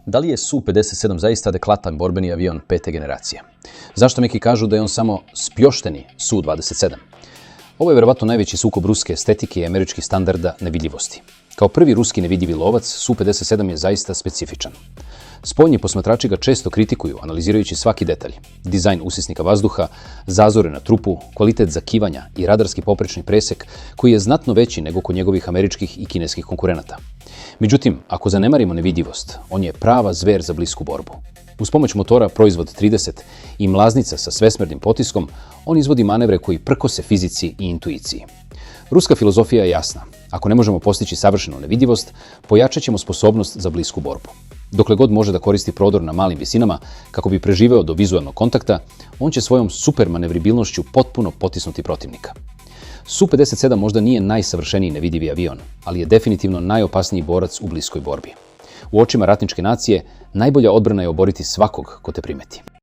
Da li je Su-57 zaista adekvatan borbeni avion pete generacije? Zašto neki kažu da je on samo spljošteni Su-27? Ovo je verovatno najveći sukob ruske estetike i američkih standarda nevidljivosti. Kao prvi ruski nevidljivi lovac, Su-57 je zaista specifičan. Spoljni posmatrači ga često kritikuju, analizirajući svaki detalj. Dizajn usisnika vazduha, zazore na trupu, kvalitet zakivanja i radarski poprečni presek koji je znatno veći nego kod njegovih američkih i kineskih konkurenata. Međutim, ako zanemarimo nevidljivost, on je prava zver za blisku borbu. Uz pomoć motora Proizvod 30 i mlaznica sa svesmernim potiskom, on izvodi manevre koji prkose fizici i intuiciji. Ruska filozofija je jasna. Ako ne možemo postići savršenu nevidljivost, pojačat ćemo sposobnost za blisku borbu. Dokle god može da koristi prodor na malim visinama kako bi preživeo do vizualnog kontakta, on će svojom super manevribilnošću potpuno potisnuti protivnika. Su-57 možda nije najsavršeniji nevidljivi avion, ali je definitivno najopasniji borac u bliskoj borbi. U očima ratničke nacije, najbolja odbrana je oboriti svakog ko te primeti.